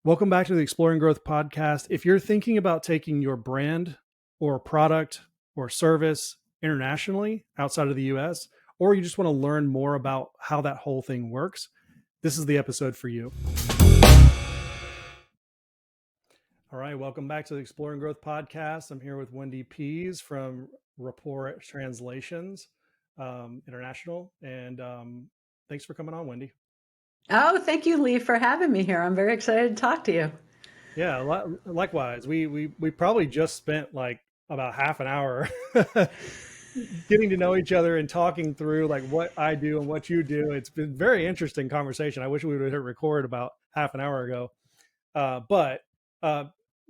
Welcome back to the Exploring Growth podcast. If you're thinking about taking your brand or product or service internationally outside of the US, or you just want to learn more about how that whole thing works, this is the episode for you. All right, welcome back to the Exploring Growth podcast. I'm here with Wendy Pease from Rapport Translations International. And thanks for coming on, Wendy. Oh, thank you, Lee, for having me here. I'm very excited to talk to you. Yeah, likewise. We probably just spent like about half an hour getting to know each other and talking through like what I do and what you do. It's been very interesting conversation. I wish we would have recorded about half an hour ago. But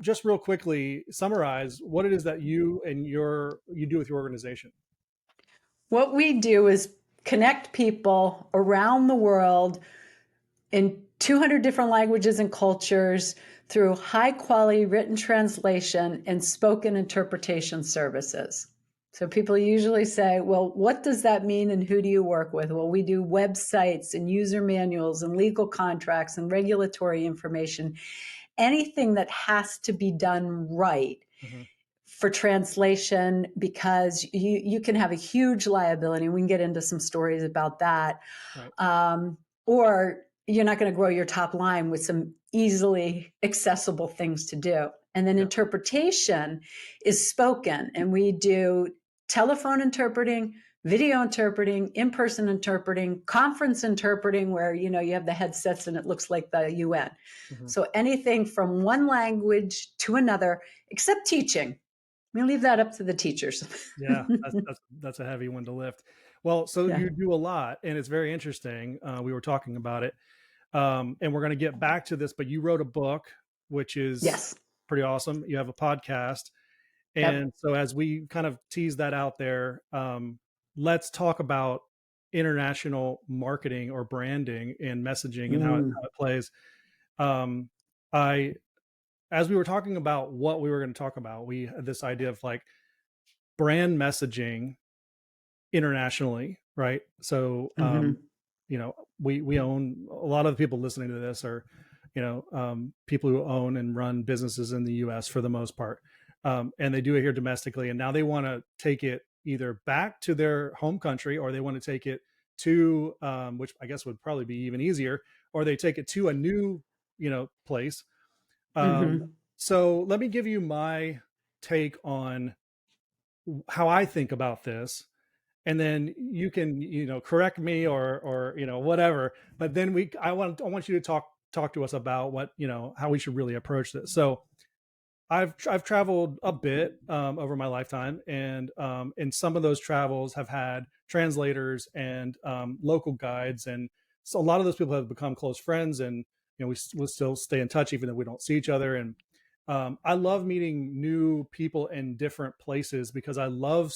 just real quickly, summarize what it is that you do with your organization. What we do is connect people around the world in 200 different languages and cultures through high quality written translation and spoken interpretation services. So people usually say, well, what does that mean and who do you work with? Well, we do websites and user manuals and legal contracts and regulatory information, anything that has to be done right Mm-hmm. for translation, because you can have a huge liability. And we can get into some stories about that. Right. Or you're not going to grow your top line with some easily accessible things to do. And then Yeah. interpretation is spoken, and we do telephone interpreting, video interpreting, in-person interpreting, conference interpreting, where you have the headsets and it looks like the UN. Mm-hmm. So anything from one language to another, except teaching. We leave that up to the teachers. Yeah, that's a heavy one to lift. Well, so Yeah. you do a lot, and it's very interesting. We were talking about it. And we're going to get back to this, but you wrote a book, which is Yes. pretty awesome. You have a podcast. Yep. And so as we kind of tease that out there, let's talk about international marketing or branding and messaging and how it plays. Um, I, as we were talking about what we were going to talk about, we had this idea of like brand messaging internationally, right? So, Mm-hmm. we own a lot of the people listening to this are, people who own and run businesses in the U.S. for the most part, and they do it here domestically. And now they want to take it either back to their home country, or they want to take it to, which I guess would probably be even easier, or they take it to a new, place. Um, Mm-hmm. so let me give you my take on how I think about this, and then you can correct me or whatever, but then I want you to talk to us about what how we should really approach this. So I've traveled a bit over my lifetime, and some of those travels have had translators and local guides, and so a lot of those people have become close friends, and we'll still stay in touch even though we don't see each other. And I love meeting new people in different places because I love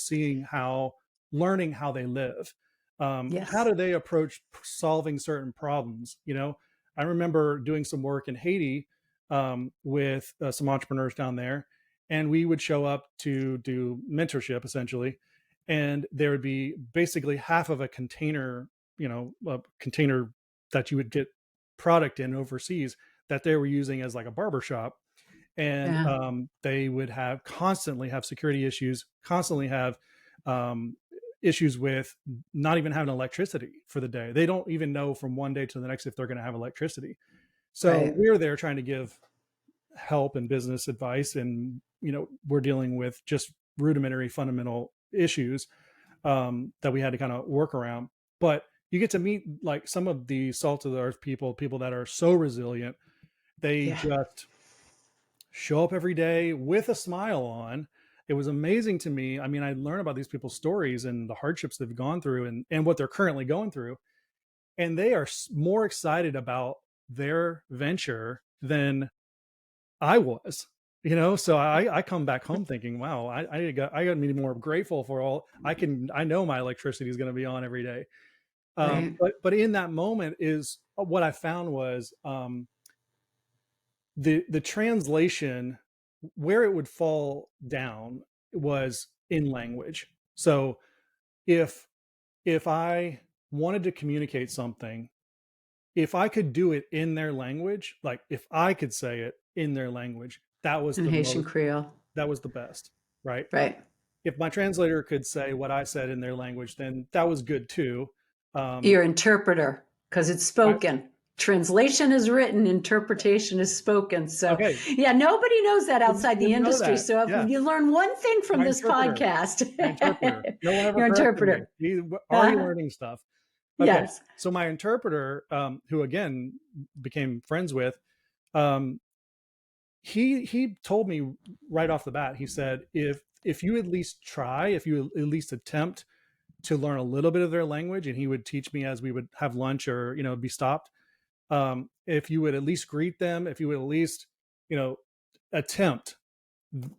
learning how they live. How Yes. do they approach solving certain problems? I remember doing some work in Haiti with some entrepreneurs down there, and we would show up to do mentorship essentially, and there would be basically half of a container that you would get product in overseas that they were using as like a barber shop, and Yeah. they would constantly have security issues, constantly have issues with not even having electricity for the day. They don't even know from one day to the next if they're going to have electricity. So Right. we're there trying to give help and business advice, and we're dealing with just rudimentary fundamental issues that we had to kind of work around. But you get to meet like some of the salt of the earth people that are so resilient. They Yeah. just show up every day with a smile on. It was amazing to me. I mean, I learn about these people's stories and the hardships they've gone through, and what they're currently going through, and they are more excited about their venture than I was. So I come back home thinking, wow, I got to be more grateful for all I know my electricity is going to be on every day. Right. But in that moment is what I found was the translation, where it would fall down was in language. So if I wanted to communicate something, if I could do it in their language, like if I could say it in their language, In Haitian Creole. that was the best, right? Right. If my translator could say what I said in their language, then that was good too. Um, Your interpreter, because it's I, spoken. Translation is written, interpretation is spoken. So, okay, yeah, nobody knows that outside the didn't know industry. that. So, if Yeah, you learn one thing from my this interpreter, podcast, my interpreter. No one ever your corrected me. interpreter. He's already Uh-huh. learning stuff. Okay, Yes. so my interpreter, who again became friends with, um, he told me right off the bat. He said, if you at least try, if you at least attempt to learn a little bit of their language, and he would teach me as we would have lunch or be stopped. If you would at least greet them, if you would at least you know attempt,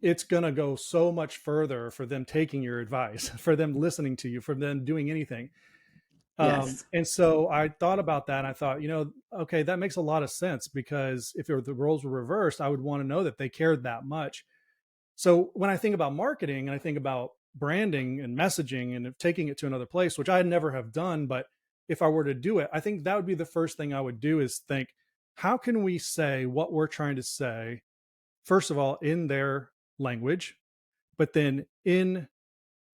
it's going to go so much further for them taking your advice, for them listening to you, for them doing anything. Yes. And so I thought about that, and I thought, okay, that makes a lot of sense, because if the roles were reversed, I would want to know that they cared that much. So when I think about marketing and I think about branding and messaging and taking it to another place, which I never have done, but if I were to do it, I think that would be the first thing I would do, is think, how can we say what we're trying to say, first of all, in their language, but then in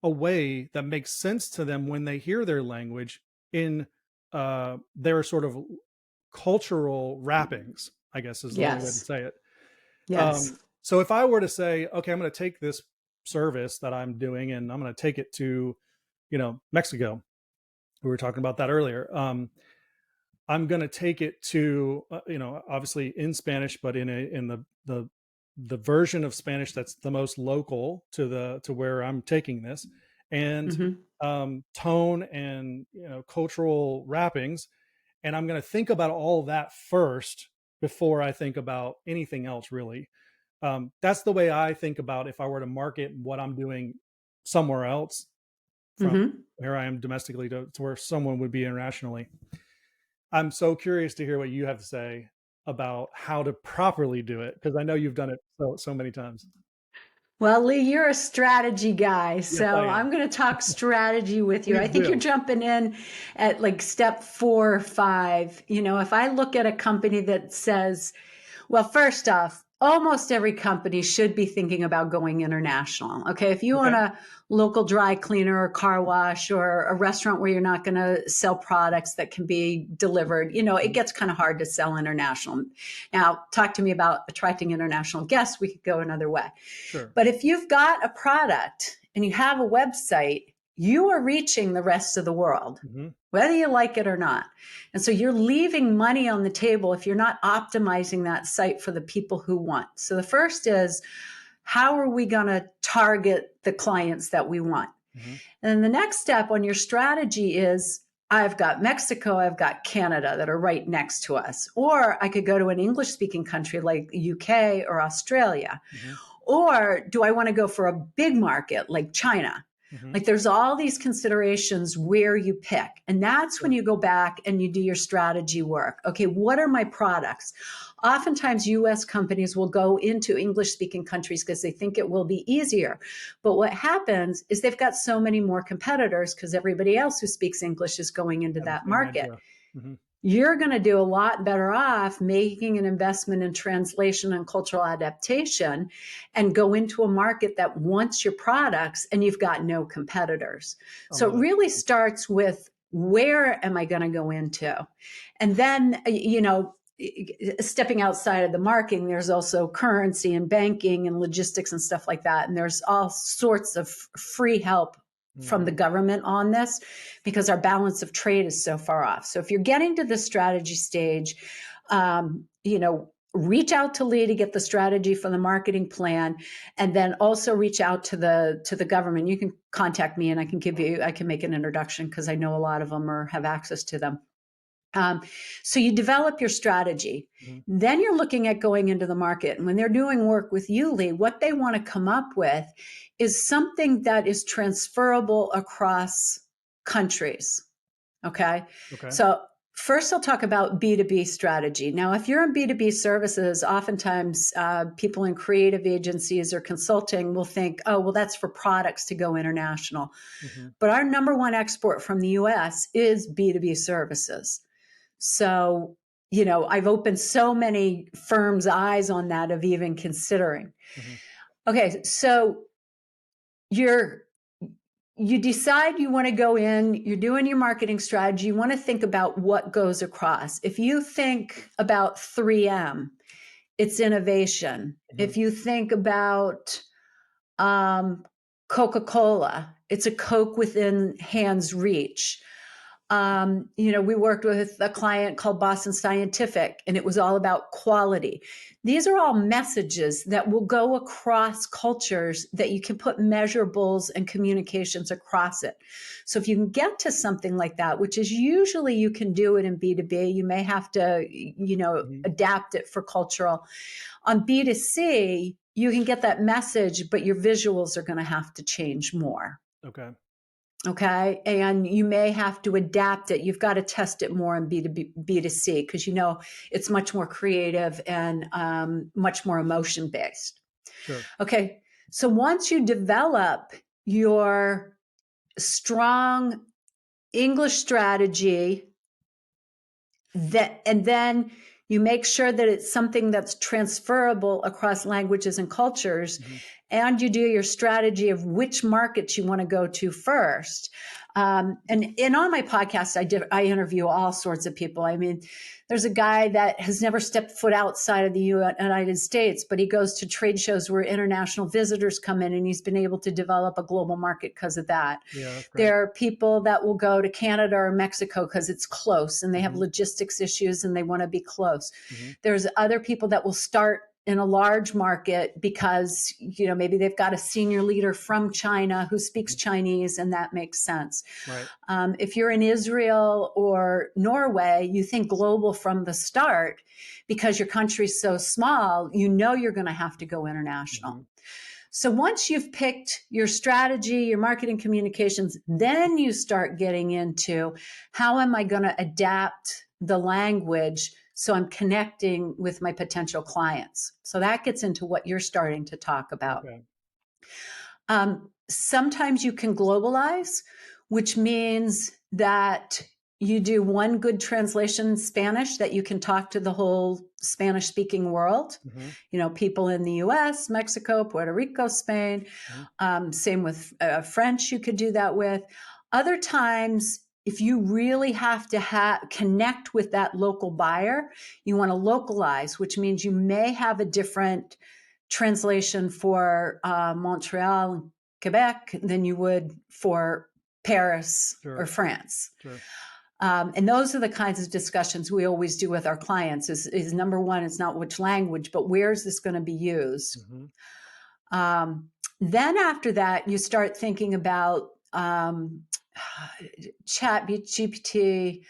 a way that makes sense to them when they hear their language in their sort of cultural wrappings, I guess is the only way to Yes. say it. Yes. So if I were to say, okay, I'm going to take this service that I'm doing and I'm going to take it to, Mexico. We were talking about that earlier. I'm going to take it to, obviously in Spanish, but in the version of Spanish that's the most local to where I'm taking this, and Mm-hmm. tone and cultural wrappings, and I'm going to think about all that first before I think about anything else, really. That's the way I think about if I were to market what I'm doing somewhere else from Mm-hmm. where I am domestically to where someone would be internationally. I'm so curious to hear what you have to say about how to properly do it, because I know you've done it so many times. Well, Lee, you're a strategy guy, Yes, I so am. I'm going to talk strategy with you. I Please think you're do. jumping in at like step 4 or 5. If I look at a company that says, well, first off, almost every company should be thinking about going international. Okay. If you own Okay. a local dry cleaner or car wash or a restaurant where you're not going to sell products that can be delivered, it gets kind of hard to sell international. Now, talk to me about attracting international guests. We could go another way. Sure. But if you've got a product and you have a website, you are reaching the rest of the world, Mm-hmm. whether you like it or not. And so you're leaving money on the table if you're not optimizing that site for the people who want. So the first is, how are we going to target the clients that we want? Mm-hmm. And then the next step on your strategy is, I've got Mexico, I've got Canada that are right next to us. Or I could go to an English speaking country like UK or Australia. Mm-hmm. Or do I want to go for a big market like China? Mm-hmm. Like there's all these considerations where you pick. And that's when Sure. you go back and you do your strategy work. Okay, what are my products? Oftentimes, US companies will go into English speaking countries because they think it will be easier. But what happens is they've got so many more competitors because everybody else who speaks English is going into I have the that same market. idea. Mm-hmm. You're going to do a lot better off making an investment in translation and cultural adaptation and go into a market that wants your products and you've got no competitors. I'm So it gonna. really starts with, where am I going to go into? And then, stepping outside of the marketing, there's also currency and banking and logistics and stuff like that. And there's all sorts of free help from the Mm-hmm. government on this because our balance of trade is so far off. So if you're getting to the strategy stage, reach out to Lee to get the strategy for the marketing plan, and then also reach out to the government. You can contact me and I can make an introduction because I know a lot of them or have access to them. So you develop your strategy. Mm-hmm. Then you're looking at going into the market. And when they're doing work with you, Lee, what they want to come up with is something that is transferable across countries. Okay. Okay. So first, I'll talk about B2B strategy. Now, if you're in B2B services, oftentimes people in creative agencies or consulting will think, oh, well, that's for products to go international. Mm-hmm. But our number one export from the US is B2B services. So, I've opened so many firms' eyes on that of even considering. Mm-hmm. Okay, so you decide you want to go in, you're doing your marketing strategy, you want to think about what goes across. If you think about 3M, it's innovation. Mm-hmm. If you think about Coca-Cola, it's a Coke within hand's reach. We worked with a client called Boston Scientific, and it was all about quality. These are all messages that will go across cultures that you can put measurables and communications across it. So if you can get to something like that, which is usually you can do it in B2B, you may have to, Mm-hmm. adapt it for cultural. On B2C, you can get that message, but your visuals are going to have to change more. Okay. Okay. And you may have to adapt it. You've got to test it more in B2C because it's much more creative and much more emotion based. Sure. Okay. So once you develop your strong English strategy, and then you make sure that it's something that's transferable across languages and cultures, Mm-hmm. and you do your strategy of which markets you want to go to first. And on my podcast, I interview all sorts of people. I mean, there's a guy that has never stepped foot outside of the United States, but he goes to trade shows where international visitors come in, and he's been able to develop a global market because of that. Yeah, that's great. There are people that will go to Canada or Mexico because it's close and they have Mm-hmm. logistics issues and they want to be close. Mm-hmm. There's other people that will start in a large market because maybe they've got a senior leader from China who speaks Mm-hmm. Chinese, and that makes sense. Right. If you're in Israel or Norway, you think global from the start because your country's so small. You're going to have to go international. Mm-hmm. So once you've picked your strategy, your marketing communications, then you start getting into how am I going to adapt the language so I'm connecting with my potential clients. So that gets into what you're starting to talk about. Okay. Sometimes you can globalize, which means that you do one good translation in Spanish that you can talk to the whole Spanish speaking world. Mm-hmm. People in the US, Mexico, Puerto Rico, Spain. Mm-hmm. Same with French, you could do that with. Other times, if you really have to connect with that local buyer, you want to localize, which means you may have a different translation for Montreal, Quebec than you would for Paris or Sure. France. Sure. And those are the kinds of discussions we always do with our clients is number one, it's not which language, but where is this going to be used? Mm-hmm. Then after that, you start thinking about Chat GPT,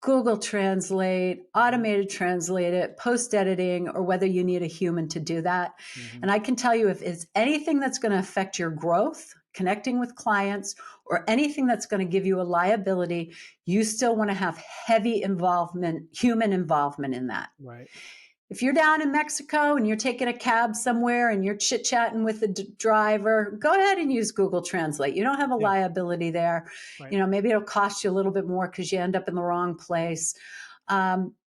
Google Translate, automated translate it, post editing, or whether you need a human to do that. Mm-hmm. And I can tell you if it's anything that's going to affect your growth, connecting with clients, or anything that's going to give you a liability, you still want to have heavy involvement, human involvement in that. Right. If you're down in Mexico and you're taking a cab somewhere and you're chit-chatting with the driver, go ahead and use Google Translate. You don't have a Yeah. liability there. Right. Maybe it'll cost you a little bit more because you end up in the wrong place.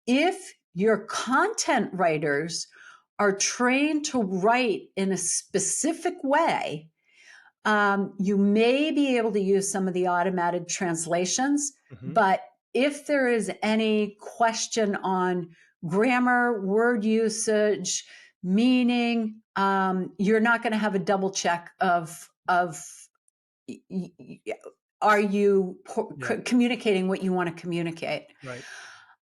If your content writers are trained to write in a specific way, you may be able to use some of the automated translations, Mm-hmm. but if there is any question on grammar, word usage, meaning, you're not going to have a double check of are you Yeah. communicating what you want to communicate. Right.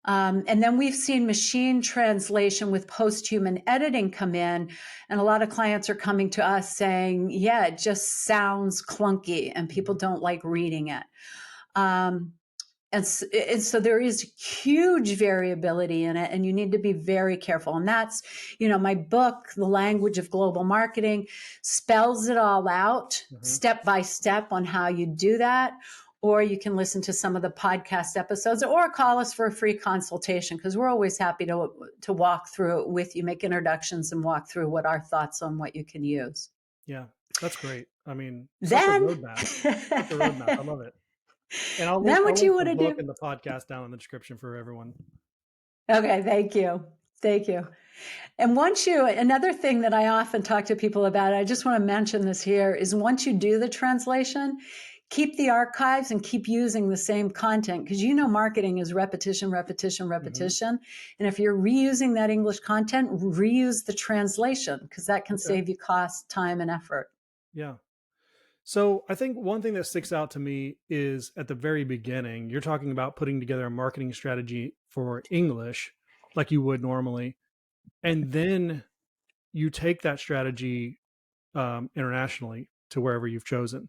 And then we've seen machine translation with post-human editing come in, and a lot of clients are coming to us saying, yeah, it just sounds clunky and people Mm-hmm. don't like reading it. And so there is huge variability in it, and you need to be very careful. And that's, my book, The Language of Global Marketing, spells it all out Mm-hmm. step by step on how you do that. Or you can listen to some of the podcast episodes or call us for a free consultation because we're always happy to walk through it with you, make introductions and walk through what our thoughts on what you can use. Yeah. That's great. I mean, such a Then roadmap. Such a roadmap. I love it. And I'll link Then I'll what link you the want to book do? and the podcast down in the description for everyone. Okay, thank you. Thank you. And once you, another thing that I often talk to people about, I just want to mention this here, is once you do the translation, keep the archives and keep using the same content because marketing is repetition, repetition, Hmm. repetition. And if you're reusing that English content, reuse the translation because that can Okay. save you cost, time, and effort. Yeah. So I think one thing that sticks out to me is at the very beginning, you're talking about putting together a marketing strategy for English like you would normally. And then you take that strategy internationally to wherever you've chosen.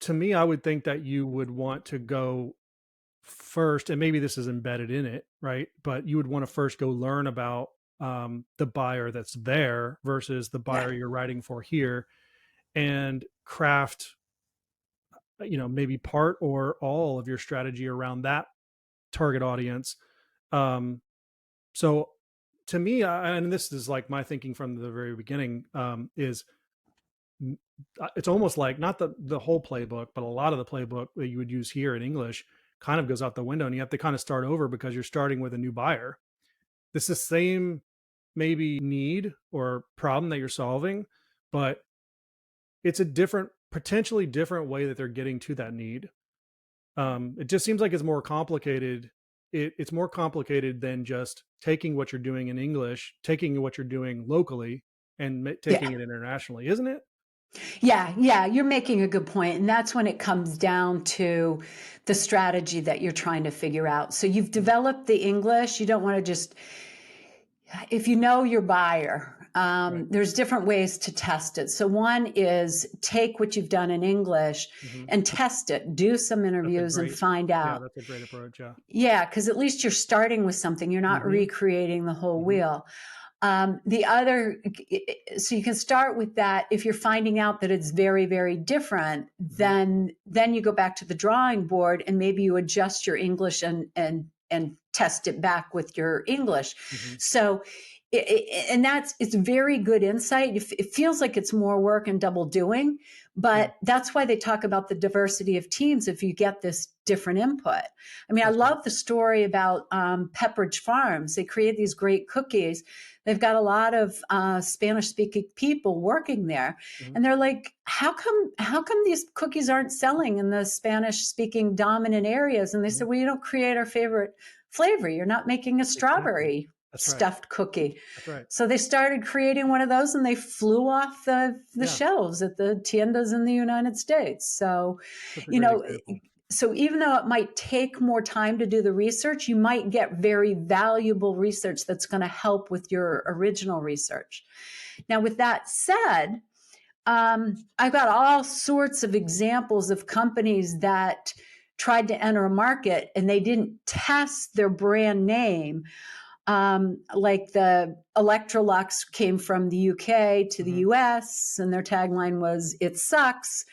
To me, I would think that you would want to go first, and maybe this is embedded in it, right? But you would want to first go learn about the buyer that's there versus the Yeah. buyer you're writing for here, and craft, maybe part or all of your strategy around that target audience. Um, so to me, and this is like my thinking from the very beginning, is it's almost like not the whole playbook, but a lot of the playbook that you would use here in English kind of goes out the window, and you have to kind of start over because you're starting with a new buyer. It's the same maybe need or problem that you're solving, but it's a different, potentially different way that they're getting to that need. It just seems like it's more complicated. It's more complicated than just taking what you're doing in English, taking what you're doing locally, and taking Yeah. it internationally, isn't it? Yeah, yeah, you're making a good point. And that's when it comes down to the strategy that you're trying to figure out. So you've Mhm. developed the English. You don't want to just, if you know your buyer, Right. there's different ways to test it. So one is take what you've done in English Hmm. and test it, do some That's a interviews and great, find yeah, out. that's a great approach. Yeah. Yeah, because at least you're starting with something. You're not Hmm. recreating the whole Hmm. wheel. The other, so you can start with that. If you're finding out that it's very, very different, Hmm. then you go back to the drawing board and maybe you adjust your English and test it back with your English. Hmm. So, and it's very good insight. It feels like it's more work and double doing, Yeah, but that's why they talk about the diversity of teams if you get this different input. I mean, I that's right. love the story about Pepperidge Farms. They create these great cookies. They've got a lot of Spanish speaking people working there, Hmm. and they're like, how come these cookies aren't selling in the Spanish speaking dominant areas? And they Hmm. said, well, you don't create our favorite flavor. You're not making a Exactly. strawberry That's right. stuffed cookie. That's right. So they started creating one of those, and they flew off the Yeah, shelves at the tiendas in the United States. So, that's a you great know, example. so even though it might take more time to do the research, you might get very valuable research that's going to help with your original research. Now, with that said, I've got all sorts of examples of companies that tried to enter a market and they didn't test their brand name. Like the Electrolux came from the UK to the Hmm. US, and their tagline was, "It sucks."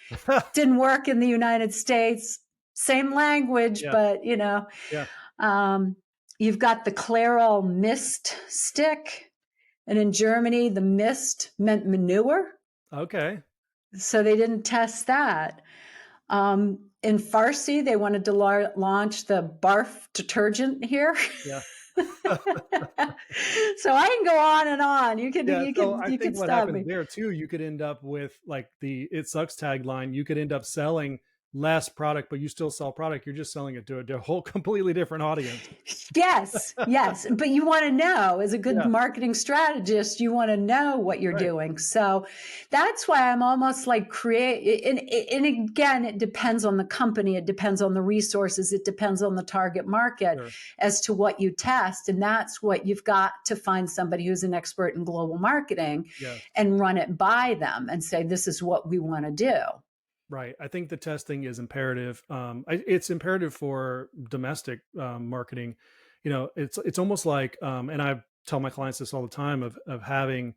Didn't work in the United States. Same language, Yeah, but yeah. um, you've got the Clairol mist stick, and in Germany, the mist meant manure, Okay. so they didn't test that. In Farsi, they wanted to launch the barf detergent here. Yeah. So I can go on and on. You can Yeah, you so can I you can think what stop happens me. there too, you could end up with like the "it sucks" tagline. You could end up selling less product, but you still sell product. You're just selling it to a whole completely different audience. Yes, yes. But you want to know, as a good Yeah, marketing strategist, you want to know what you're right. doing. So that's why I'm almost like create. And again, it depends on the company, it depends on the resources, it depends on the target market Sure. as to what you test. And that's what you've got to find somebody who's an expert in global marketing Yes. and run it by them and say, this is what we want to do. Right. I think the testing is imperative. It's imperative for domestic marketing. It's almost like, and I tell my clients this all the time of having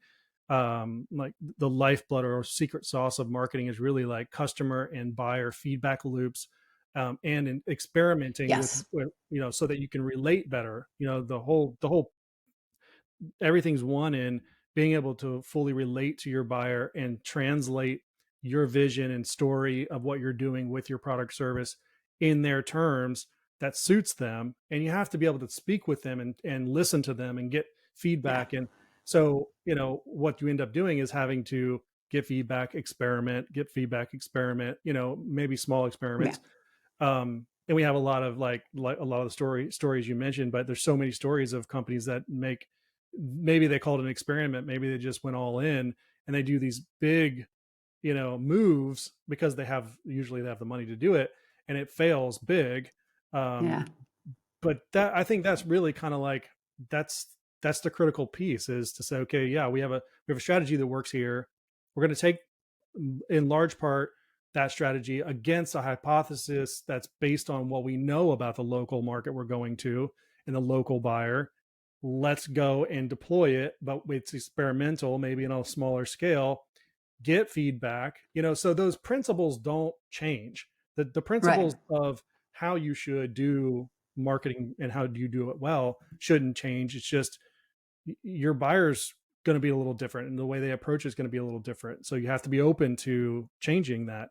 like the lifeblood or secret sauce of marketing is really like customer and buyer feedback loops, and in experimenting Yes. with so that you can relate better. The whole everything's one in being able to fully relate to your buyer and translate your vision and story of what you're doing with your product service in their terms that suits them. And you have to be able to speak with them and listen to them and get Yeah. feedback. And so, what you end up doing is having to get feedback, experiment, maybe small Yeah. experiments. And we have a lot of like a lot of the stories you mentioned, but there's so many stories of companies that make, maybe they called it an experiment, maybe they just went all in and they do these big, moves because usually they have the money to do it, and it fails big. um Yeah. but that, I think that's really kind of like, that's that's the critical piece, is to say, okay, yeah, we have a strategy that works here. We're going to take, in large part, that strategy against a hypothesis that's based on what we know about the local market we're going to and the local buyer. Let's go and deploy it, but it's experimental, maybe on a smaller scale, get feedback, so those principles don't change. The Right. principles of how you should do marketing and how do you do it well shouldn't change. It's just your buyer's going to be a little different, and the way they approach is going to be a little different, so you have to be open to changing that.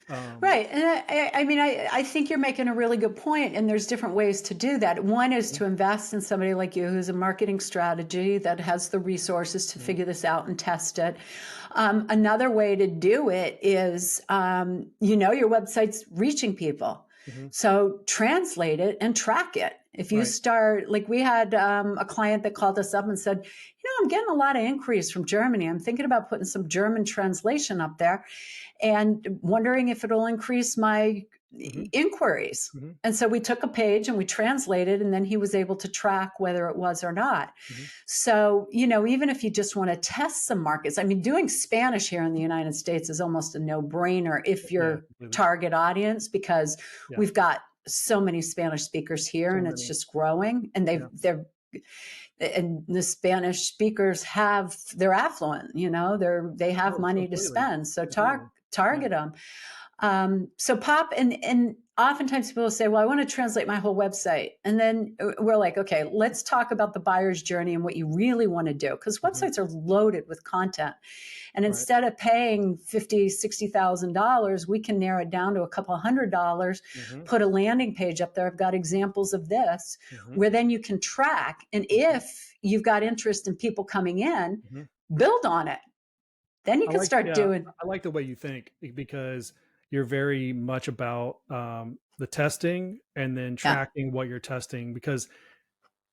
um, Right. And I mean, I think you're making a really good point, and there's different ways to do that. One is to invest in somebody like you who's a marketing strategy that has the resources to mhm, figure this out and test it. Another way to do it is, your website's reaching people. mhm, So translate it and track it. If you right. start, like we had a client that called us up and said, I'm getting a lot of inquiries from Germany. I'm thinking about putting some German translation up there and wondering if it'll increase my Mhm, inquiries. mhm, And so we took a page and we translated, and then he was able to track whether it was or not. mhm. So, even if you just want to test some markets, I mean, doing Spanish here in the United States is almost a no brainer if Yeah, your completely. target audience, because Yeah, we've got so many Spanish speakers here so and it's many. just growing, and Yeah. the Spanish speakers they're affluent, they have Oh, money to completely. spend. So Completely. Yeah. target them. So pop and oftentimes people say, well, I want to translate my whole website. And then we're like, okay, let's talk about the buyer's journey and what you really want to do. Because Mhm, websites are loaded with content. And right. instead of paying $50,000, $60,000, we can narrow it down to a couple $100, Mhm, put a landing page up there. I've got examples of this mhm, where then you can track. And mhm, if you've got interest in people coming in, mhm. build on it. Then you can start Yeah, doing, I like the way you think, because you're very much about, the testing and then yeah, tracking what you're testing, because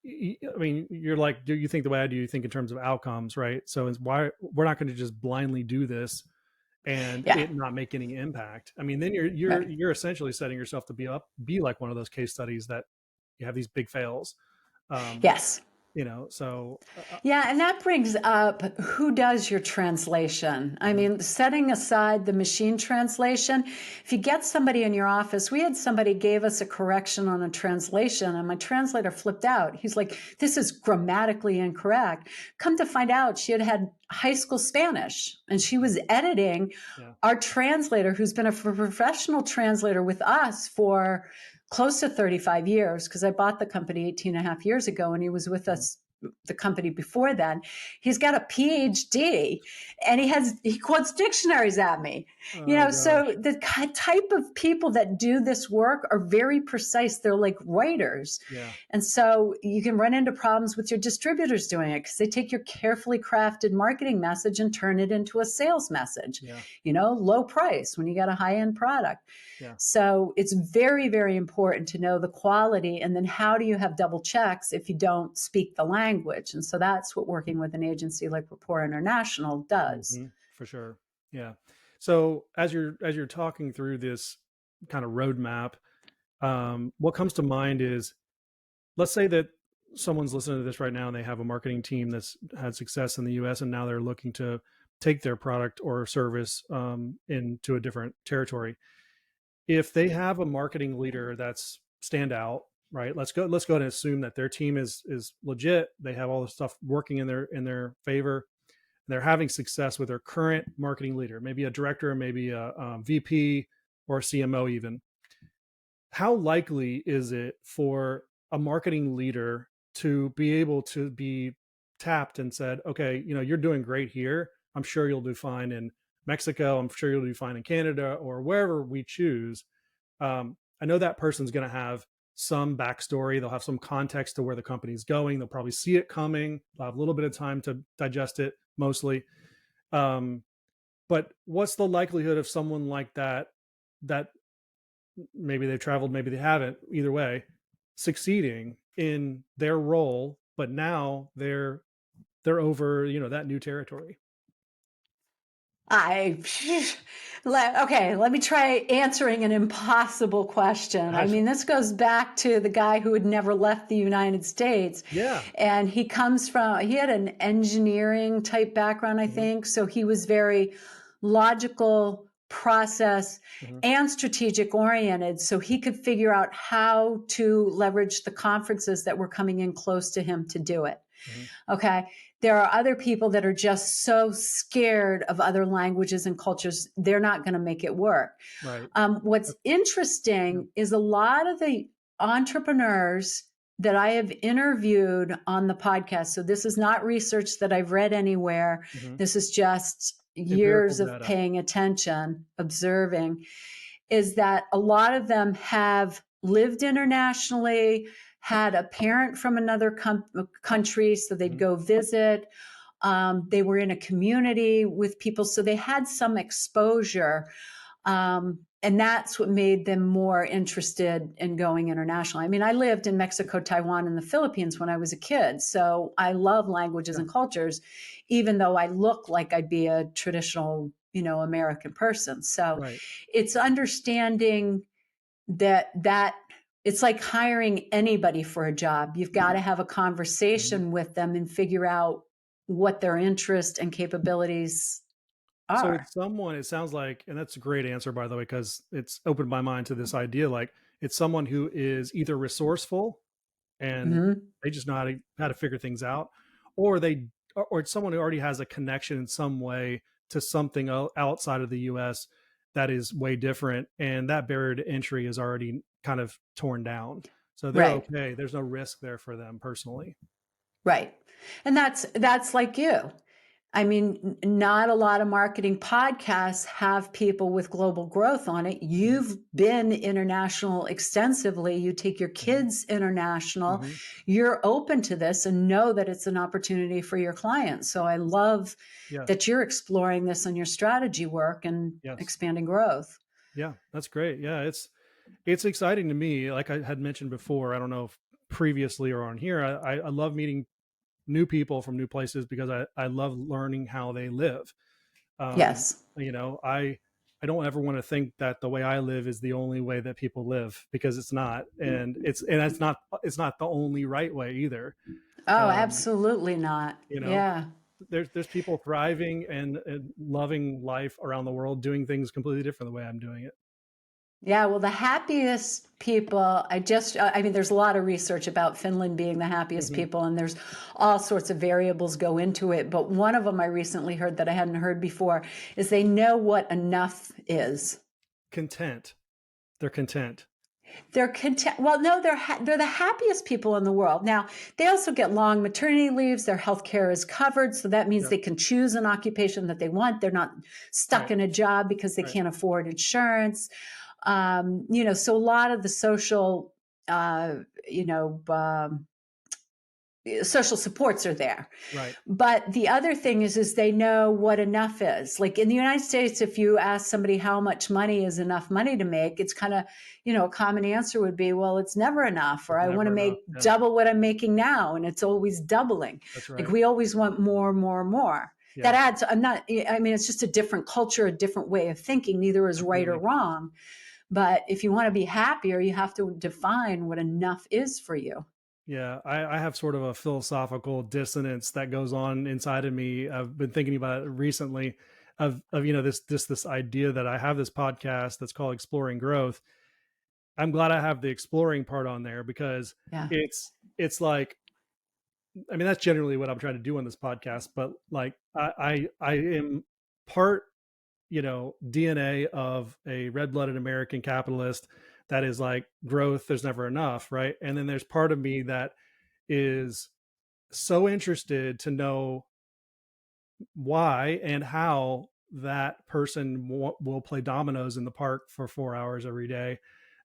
I mean, you're like, do you think the way I do? You think in terms of outcomes, right? So it's why we're not going to just blindly do this and yeah, it not make any impact. I mean, then you're right. you're essentially setting yourself to be like one of those case studies that you have these big fails. Um, Yes. so Yeah, and that brings up who does your translation. I mhm, mean, setting aside the machine translation, if you get somebody in your office, we had somebody gave us a correction on a translation, and my translator flipped out. He's like, this is grammatically incorrect. Come to find out, she had had high school Spanish, and she was editing yeah, our translator, who's been a professional translator with us for close to 35 years, because I bought the company 18 and a half years ago, and he was with mhm. us the company before then. He's got a PhD, and he quotes dictionaries at me. Oh So gosh, the type of people that do this work are very precise. They're like writers. yeah, And so you can run into problems with your distributors doing it, because they take your carefully crafted marketing message and turn it into a sales message, yeah, low price when you got a high end product. yeah. So it's very, very important to know the quality. And then how do you have double checks if you don't speak the language? And so that's what working with an agency like Rapport International does. For sure. Yeah. So as you're talking through this kind of roadmap, what comes to mind is, let's say that someone's listening to this right now and they have a marketing team that's had success in the US, and now they're looking to take their product or service, into a different territory. If they have a marketing leader that's stand out, right? Let's go ahead and assume that their team is legit. They have all the stuff working in their favor. They're having success with their current marketing leader, maybe a director, maybe a, VP or a CMO even. How likely is it for a marketing leader to be able to be tapped and said, okay, you're doing great here. I'm sure you'll do fine in Mexico. I'm sure you'll do fine in Canada or wherever we choose. I know that person's going to have some backstory. They'll have some context to where the company's going. They'll probably see it coming. They'll have a little bit of time to digest it, mostly. Um, but what's the likelihood of someone like that, that maybe they've traveled, maybe they haven't, either way, succeeding in their role, but now they're over, that new territory? I okay, let me try answering an impossible question. I Gosh, mean, this goes back to the guy who had never left the United States. yeah. And he had an engineering type background, I Hmm. think. So he was very logical, process, Hmm. and strategic oriented. So he could figure out how to leverage the conferences that were coming in close to him to do it. Hmm. Okay. There are other people that are just so scared of other languages and cultures, they're not going to make it work. Right. What's Yeah. interesting is a lot of the entrepreneurs that I have interviewed on the podcast. So this is not research that I've read anywhere. Hmm. This is just Empirical years of data. paying attention, observing, is that a lot of them have lived internationally, had a parent from another country, so they'd Hmm. go visit. They were in a community with people, so they had some exposure. And that's what made them more interested in going international. I mean, I lived in Mexico, Taiwan, and the Philippines when I was a kid. So I love languages Yeah. and cultures, even though I look like I'd be a traditional, American person. So Right. it's understanding that it's like hiring anybody for a job. You've got to have a Hmm. conversation with them and figure out what their interest and capabilities So are. it's someone, it sounds like, and that's a great answer, by the way, because it's opened my mind to this idea. Like, it's someone who is either resourceful and Mm-hmm. they just know how to figure things out, or or it's someone who already has a connection in some way to something outside of the US that is way different, and that barrier to entry is already kind of torn down. So they're Right. okay. There's no risk there for them personally. Right. And that's like you. I mean, not a lot of marketing podcasts have people with global growth on it. Hmm. You've been international extensively. You take your Hmm. kids international. Hmm. You're open to this and know that it's an opportunity for your clients. So I love Yes. that you're exploring this in your strategy work and Yes. expanding growth. Yeah, that's great. Yeah, it's exciting to me. Like I had mentioned before, I don't know if previously or on here, I love meeting new people from new places because I love learning how they live. Um, Yes. I don't ever want to think that the way I live is the only way that people live, because it's not, and it's not the only right way either. Oh, Um, absolutely not. you know, Yeah. there's people thriving and loving life around the world, doing things completely different the way I'm doing it. Yeah, well, the happiest people, I mean, there's a lot of research about Finland being the happiest Hmm. people, and there's all sorts of variables go into it. But one of them I recently heard that I hadn't heard before is they know what enough is. Content. They're content. They're content. Well, no, they're the happiest people in the world. Now, they also get long maternity leaves. Their health care is covered, so that means Yeah. they can choose an occupation that they want. They're not stuck Right. in a job because they Right. can't afford insurance. So a lot of the social, uh, you know, social supports are there. Right. But the other thing is they know what enough is. Like in the United States, if you ask somebody how much money is enough money to make, it's kind of, a common answer would be, well, it's never enough, or It's I want to never enough. make Yeah. double what I'm making now. And it's always doubling. That's Like right. we always want more, more, more. That Yeah. adds, I mean, it's just a different culture, a different way of thinking. Neither is right or Completely. wrong. But if you want to be happier, you have to define what enough is for you. Yeah, I have sort of a philosophical dissonance that goes on inside of me. I've been thinking about it recently, of this idea that I have this podcast that's called Exploring Growth. I'm glad I have the exploring part on there, because Yeah. it's like, I mean, that's generally what I'm trying to do on this podcast, but like I am part, DNA of a red-blooded American capitalist that is like, growth, there's never enough, right? And then there's part of me that is so interested to know why and how that person will play dominoes in the park for 4 hours every day.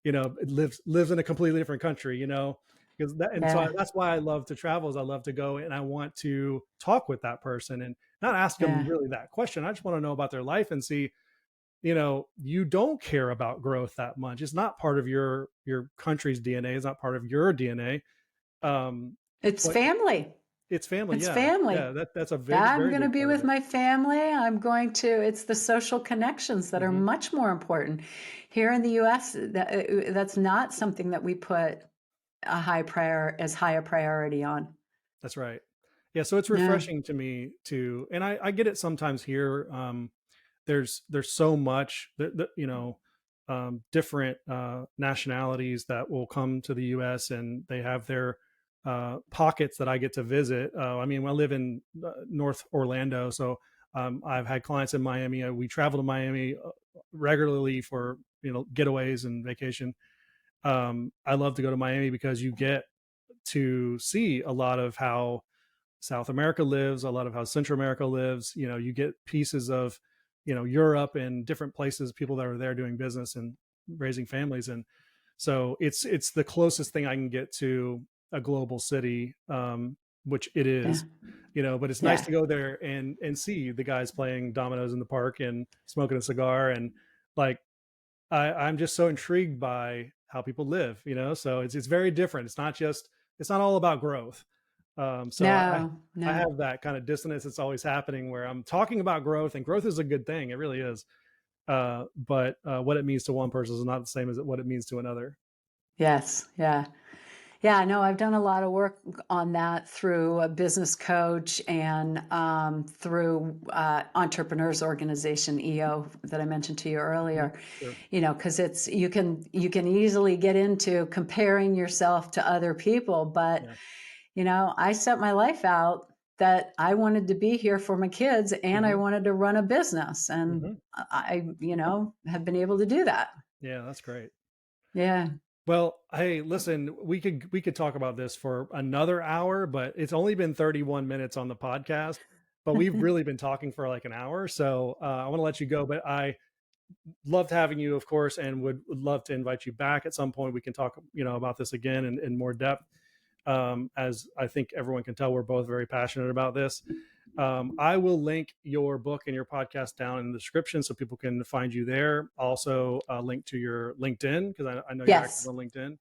It lives in a completely different country, because Yeah. that's why I love to travel, is I love to go and I want to talk with that person and not ask them Yeah. really that question. I just want to know about their life and see, you don't care about growth that much. It's not part of your country's DNA. It's not part of your DNA. It's But family. it's family. It's Yeah. family. Yeah. That's a I'm very going to big be part of with it. my family. It's the social connections that are Hmm. much more important. Here in the US, that's not something that we put as high a priority on. That's right. Yeah. So it's Yeah. refreshing to me too. And I get it sometimes here. There's so much that different nationalities that will come to the U.S. and they have their pockets that I get to visit. I mean, I live in North Orlando, so I've had clients in Miami. We travel to Miami regularly for getaways and vacation. I love to go to Miami because you get to see a lot of how South America lives, a lot of how Central America lives. You get pieces of, Europe and different places, people that are there doing business and raising families. And so it's the closest thing I can get to a global city, which it Yeah. is, but it's nice Yeah. to go there and see the guys playing dominoes in the park and smoking a cigar. And like, I'm just so intrigued by how people live, so it's very different. It's not all about growth. So No, I no. have that kind of dissonance that's always happening where I'm talking about growth, and growth is a good thing. It really is. But what it means to one person is not the same as what it means to another. Yes. Yeah. Yeah, no, I've done a lot of work on that through a business coach and through Entrepreneurs Organization (EO) that I mentioned to you Mhm. earlier. Sure. Because it's you can easily get into comparing yourself to other people, but Yeah. I set my life out that I wanted to be here for my kids and I Hmm. wanted to run a business, and Hmm. I have been able to do that. Yeah, that's great. Yeah. Well, hey, listen, we could talk about this for another hour, but it's only been 31 minutes on the podcast. But we've really been talking for like an hour, so I want to let you go. But I loved having you, of course, and would love to invite you back at some point. We can talk, about this again in more depth. As I think everyone can tell, we're both very passionate about this. I will link your book and your podcast down in the description so people can find you there. Also, link to your LinkedIn because I know you're active Yes. on LinkedIn.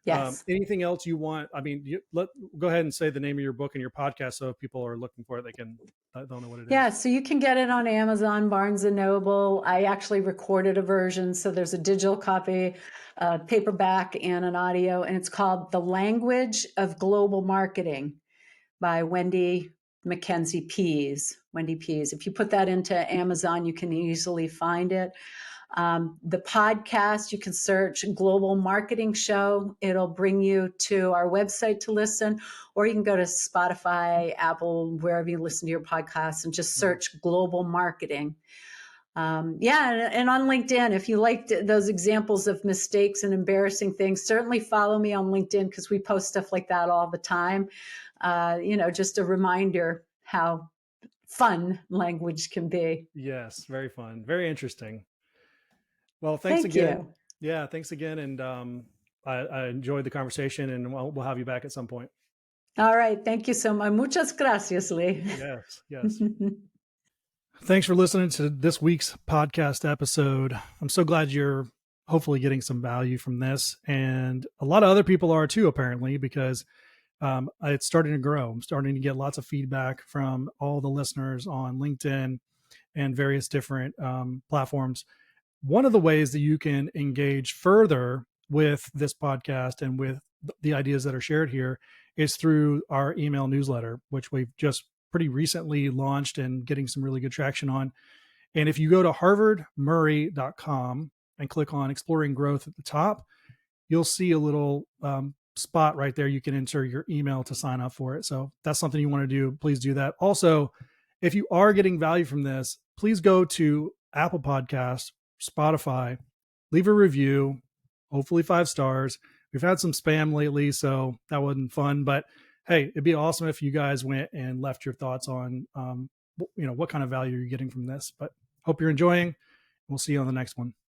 Yes. Anything else you want? I mean, go ahead and say the name of your book and your podcast so if people are looking for it, they'll know what it Yeah, is. so you can get it on Amazon, Barnes and Noble. I actually recorded a version, so there's a digital copy, paperback, and an audio, and it's called The Language of Global Marketing by Wendy Pease. If you put that into Amazon, you can easily find it. The podcast, you can search Global Marketing Show. It'll bring you to our website to listen, or you can go to Spotify, Apple, wherever you listen to your podcasts, and just Mhm. search Global Marketing. Yeah, and on LinkedIn, if you liked those examples of mistakes and embarrassing things, certainly follow me on LinkedIn because we post stuff like that all the time. Just a reminder how fun language can be. Yes, very fun, very interesting. Well, thanks Thank again. you. Yeah, thanks again, and I enjoyed the conversation, and we'll have you back at some point. All right. Thank you so much. Muchas gracias, Lee. Yes, yes. Thanks for listening to this week's podcast episode. I'm so glad you're hopefully getting some value from this, and a lot of other people are too, apparently, because it's starting to grow. I'm starting to get lots of feedback from all the listeners on LinkedIn and various different platforms. One of the ways that you can engage further with this podcast and with the ideas that are shared here is through our email newsletter, which we've just pretty recently launched and getting some really good traction on. And if you go to harvardmurray.com and click on exploring growth at the top, you'll see a little spot right there. You can enter your email to sign up for it. So if that's something you want to do, please do that. Also, if you are getting value from this, please go to Apple Podcasts, Spotify, leave a review, hopefully 5 stars. We've had some spam lately, so that wasn't fun. But hey, it'd be awesome if you guys went and left your thoughts on, what kind of value you're getting from this. But Hope you're enjoying. We'll see you on the next one.